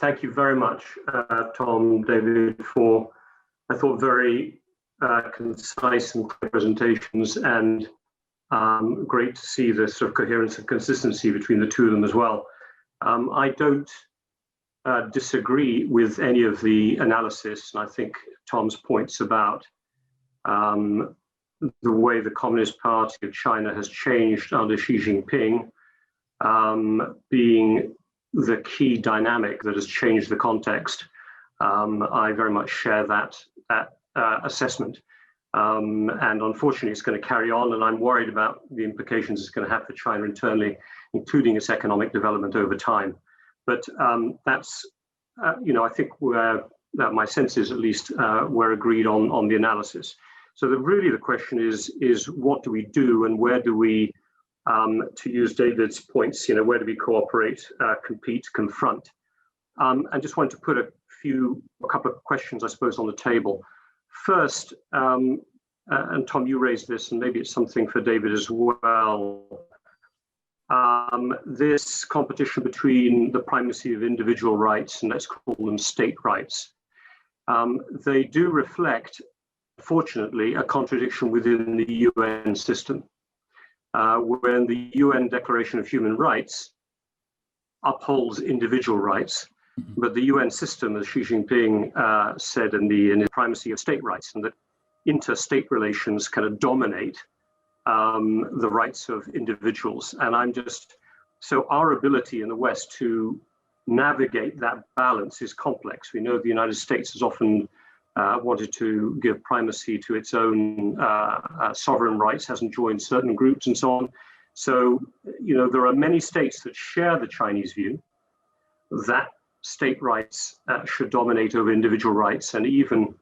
Thank you very much, Tom, David, for, I thought, very concise and clear presentations, and great to see the sort of coherence and consistency between the two of them as well. I don't disagree with any of the analysis, and I think Tom's points about the way the Communist Party of China has changed under Xi Jinping being the key dynamic that has changed the context. I very much share that assessment. And unfortunately, it's going to carry on, and I'm worried about the implications it's going to have for China internally, including its economic development over time. But that's, I think my sense is, at least, we're agreed on the analysis. So really the question is what do we do, and where do we, to use David's points, where do we cooperate, compete, confront? I just wanted to put a couple of questions, I suppose, on the table. First, and Tom, you raised this, and maybe it's something for David as well, this competition between the primacy of individual rights, and let's call them state rights. They do reflect, fortunately, a contradiction within the UN system. When the UN Declaration of Human Rights upholds individual rights, but the UN system, as Xi Jinping said, in the primacy of state rights, and that interstate relations kind of dominate the rights of individuals. And so our ability in the West to navigate that balance is complex. We know the United States has often wanted to give primacy to its own sovereign rights, hasn't joined certain groups and so on. So, there are many states that share the Chinese view that state rights should dominate over individual rights, and even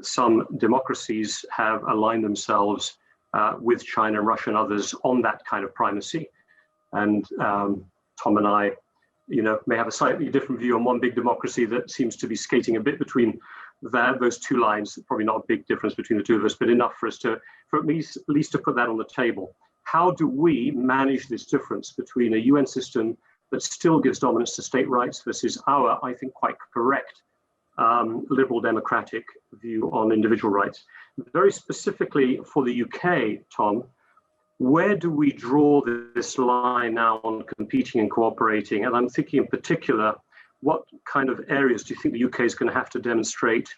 some democracies have aligned themselves with China, Russia, and others on that kind of primacy. And Tom and I, may have a slightly different view on one big democracy that seems to be skating a bit between those two lines. Probably not a big difference between the two of us, but enough for at least to put that on the table. How do we manage this difference between a UN system that still gives dominance to state rights versus our, I think, quite correct liberal democratic view on individual rights? Very specifically for the UK, Tom, where do we draw this line now on competing and cooperating? And I'm thinking in particular, what kind of areas do you think the UK is going to have to demonstrate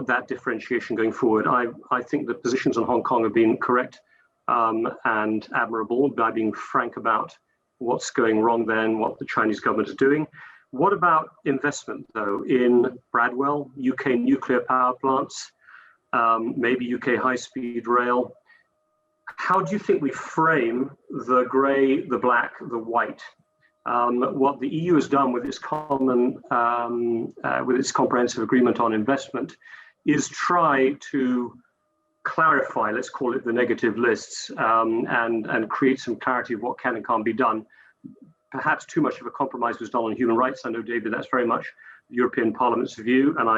that differentiation going forward? I think the positions on Hong Kong have been correct and admirable by being frank about what's going wrong there and what the Chinese government is doing. What about investment, though, in Bradwell, UK nuclear power plants, maybe UK high-speed rail? How do you think we frame the grey, the black, the white? What the EU has done with its comprehensive agreement on investment is try to clarify, let's call it the negative lists, and create some clarity of what can and can't be done. Perhaps too much of a compromise was done on human rights. I know, David, that's very much the European Parliament's view, and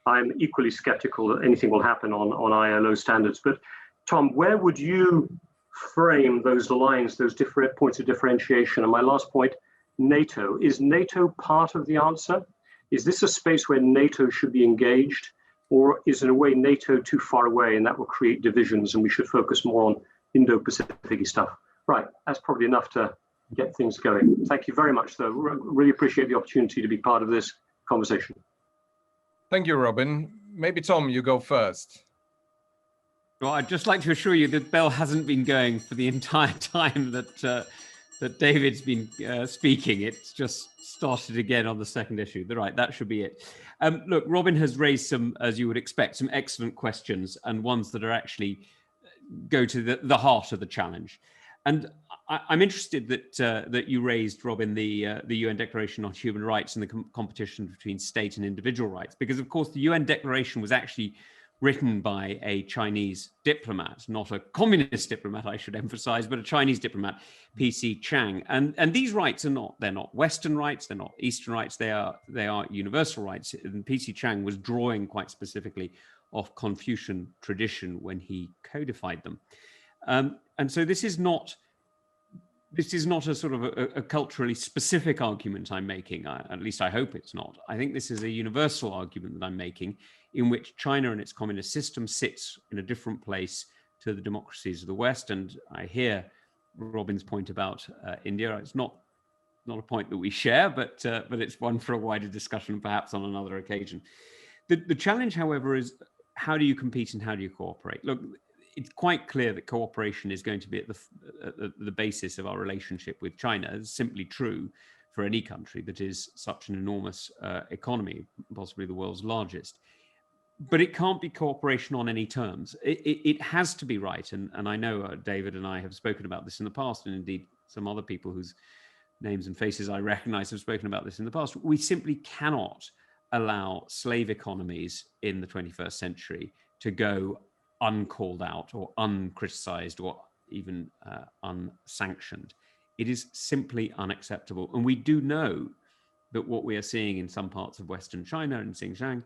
I'm equally skeptical that anything will happen on ILO standards. But Tom, where would you frame those lines, those different points of differentiation? And my last point, NATO. Is NATO part of the answer? Is this a space where NATO should be engaged? Or is, in a way, NATO too far away and that will create divisions and we should focus more on Indo-Pacific stuff? Right, that's probably enough to get things going. Thank you very much, though. Really appreciate the opportunity to be part of this conversation. Thank you, Robin. Maybe, Tom, you go first. Well, I'd just like to assure you that bell hasn't been going for the entire time that David's been speaking. It's just started again on the second issue. Right, that should be it. Look, Robin has raised some, as you would expect, some excellent questions and ones that are actually go to the heart of the challenge. And I'm interested that you raised, Robin, the UN Declaration on Human Rights and the competition between state and individual rights, because of course the UN Declaration was actually written by a Chinese diplomat, not a communist diplomat, I should emphasize, but a Chinese diplomat, P.C. Chang. And these rights they're not Western rights, they're not Eastern rights, they are universal rights. And P.C. Chang was drawing quite specifically off Confucian tradition when he codified them. And so this is not this is not a sort of a culturally specific argument I'm making. At least I hope it's not. I think this is a universal argument that I'm making, in which China and its communist system sits in a different place to the democracies of the West. And I hear Robin's point about India. It's not a point that we share, but it's one for a wider discussion, perhaps on another occasion. The challenge, however, is how do you compete and how do you cooperate? Look, it's quite clear that cooperation is going to be at the basis of our relationship with China. It's simply true for any country that is such an enormous economy, possibly the world's largest. But it can't be cooperation on any terms. It has to be right. And I know David and I have spoken about this in the past, and indeed some other people whose names and faces I recognize have spoken about this in the past. We simply cannot allow slave economies in the 21st century to go uncalled out or uncriticized or even unsanctioned. It is simply unacceptable. And we do know that what we are seeing in some parts of Western China and Xinjiang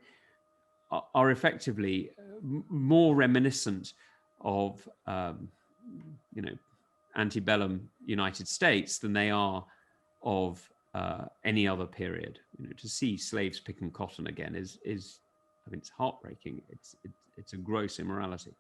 are effectively more reminiscent of, antebellum United States than they are of any other period. To see slaves picking cotton again is it's heartbreaking. It's a gross immorality.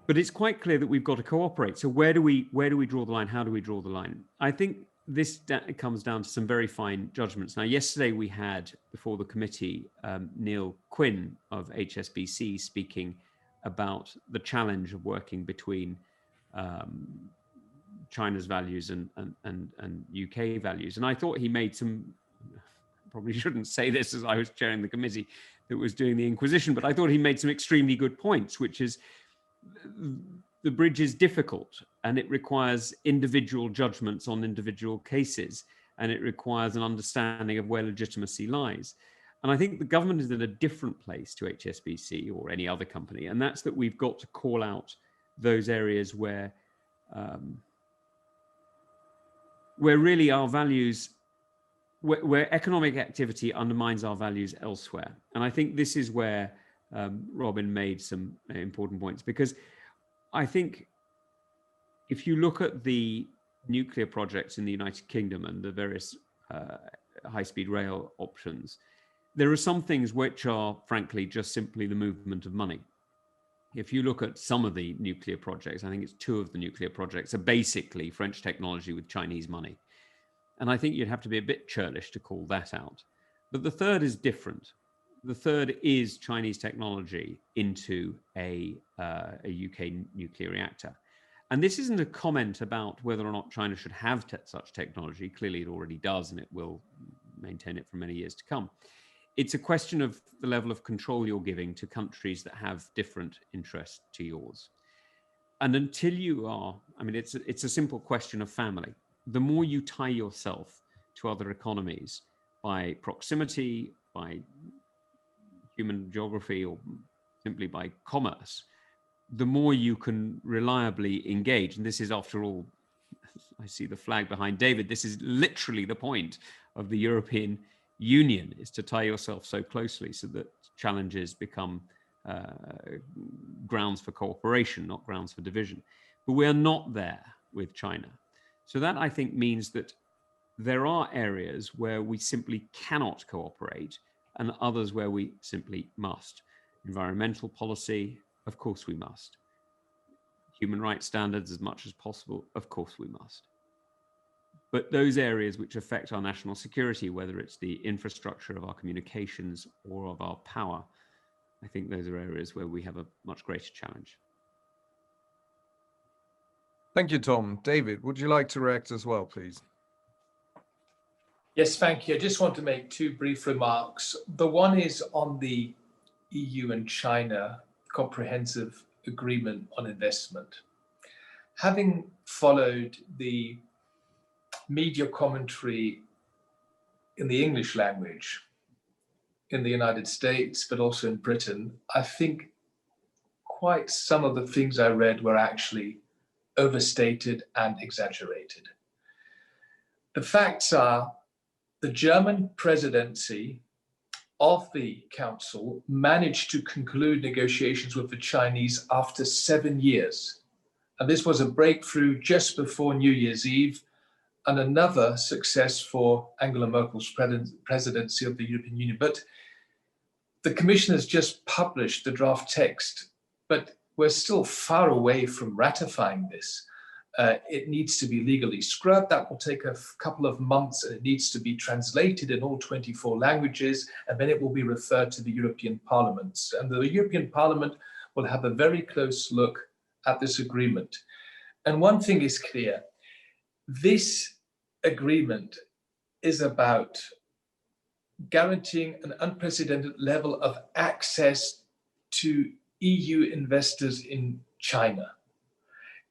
But it's quite clear that we've got to cooperate. So where do we draw the line? How do we draw the line? I think this comes down to some very fine judgments. Now, yesterday we had before the committee Neil Quinn of HSBC speaking about the challenge of working between China's values and UK values. And I thought he made some, probably shouldn't say this as I was chairing the committee that was doing the inquisition, but I thought he made some extremely good points, which is the bridge is difficult and it requires individual judgments on individual cases, and it requires an understanding of where legitimacy lies. And I think the government is in a different place to HSBC or any other company, and that's that we've got to call out those areas where really our values, where economic activity undermines our values elsewhere. And I think this is where Robin made some important points, because I think if you look at the nuclear projects in the United Kingdom and the various high-speed rail options, there are some things which are, frankly, just simply the movement of money. If you look at some of the nuclear projects, I think it's 2 of the nuclear projects are basically French technology with Chinese money. And I think you'd have to be a bit churlish to call that out. But the third is different. The third is Chinese technology into a UK nuclear reactor. And this isn't a comment about whether or not China should have such technology. Clearly, it already does, and it will maintain it for many years to come. It's a question of the level of control you're giving to countries that have different interests to yours. And until you are, it's a simple question of family. The more you tie yourself to other economies by proximity, by human geography, or simply by commerce, the more you can reliably engage. And this is, after all, I see the flag behind David, this is literally the point of the European Union, is to tie yourself so closely so that challenges become grounds for cooperation, not grounds for division. But we are not there with China. So that, I think, means that there are areas where we simply cannot cooperate and others where we simply must. Environmental policy, of course we must. Human rights standards as much as possible, of course we must. But those areas which affect our national security, whether it's the infrastructure of our communications or of our power, I think those are areas where we have a much greater challenge. Thank you, Tom. David, would you like to react as well, please? Yes, thank you. I just want to make 2 brief remarks. The one is on the EU and China Comprehensive Agreement on Investment. Having followed the media commentary in the English language in the United States, but also in Britain, I think quite some of the things I read were actually overstated and exaggerated. The facts are the German presidency of the Council managed to conclude negotiations with the Chinese after 7 years. And this was a breakthrough just before New Year's Eve, and another success for Angela Merkel's presidency of the European Union. But the Commission has just published the draft text, but we're still far away from ratifying this. It needs to be legally scrubbed. That will take a couple of months, and it needs to be translated in all 24 languages, and then it will be referred to the European Parliament. And the European Parliament will have a very close look at this agreement. And one thing is clear, this agreement is about guaranteeing an unprecedented level of access to EU investors in China.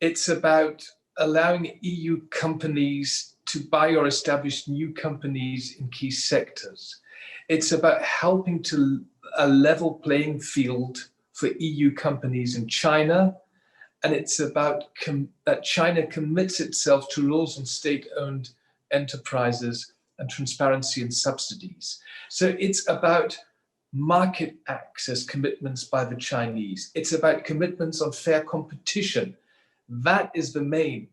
It's about allowing EU companies to buy or establish new companies in key sectors. It's about helping to a level playing field for EU companies in China. And it's about that China commits itself to rules on state-owned enterprises and transparency and subsidies. So it's about market access commitments by the Chinese. It's about commitments on fair competition. That is the main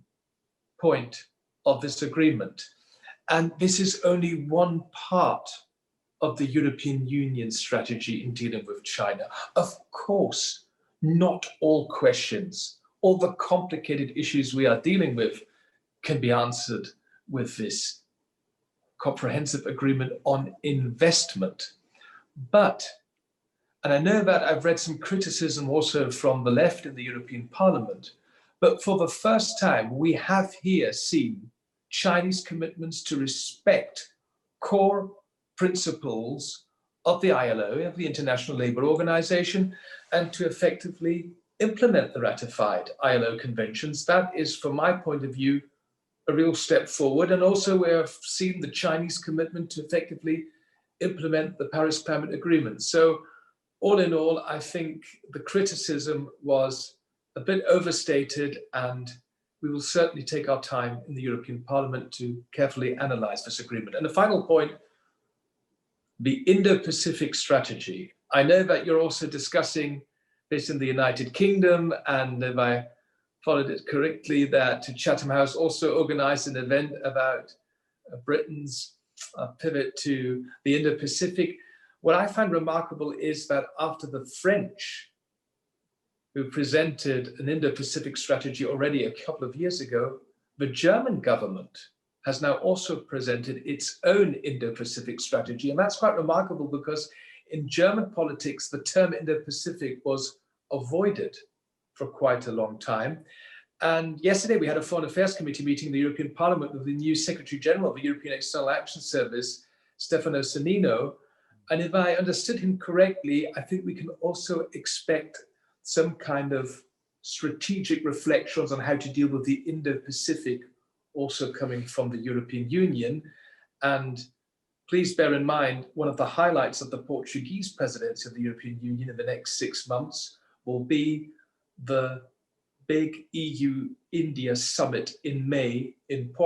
point of this agreement. And this is only one part of the European Union strategy in dealing with China. Of course, not all questions, all the complicated issues we are dealing with can be answered with this comprehensive agreement on investment. But, and I know that I've read some criticism also from the left in the European Parliament, but for the first time, we have here seen Chinese commitments to respect core principles of the ILO, of the International Labour Organization, and to effectively implement the ratified ILO conventions. That is, from my point of view, a real step forward. And also we have seen the Chinese commitment to effectively implement the Paris Climate Agreement. So all in all, I think the criticism was a bit overstated, and we will certainly take our time in the European Parliament to carefully analyze this agreement. And the final point, the Indo-Pacific strategy. I know that you're also discussing this in the United Kingdom, and if I followed it correctly, that Chatham House also organized an event about Britain's pivot to the Indo-Pacific. What I find remarkable is that after the French, who presented an Indo-Pacific strategy already a couple of years ago, the German government has now also presented its own Indo-Pacific strategy. And that's quite remarkable because in German politics, the term Indo-Pacific was avoided for quite a long time. And yesterday we had a Foreign Affairs Committee meeting in the European Parliament with the new Secretary General of the European External Action Service, Stefano Sannino. And if I understood him correctly, I think we can also expect some kind of strategic reflections on how to deal with the Indo-Pacific also coming from the European Union. And please bear in mind, one of the highlights of the Portuguese presidency of the European Union in the next 6 months will be the big EU-India summit in May in Portugal.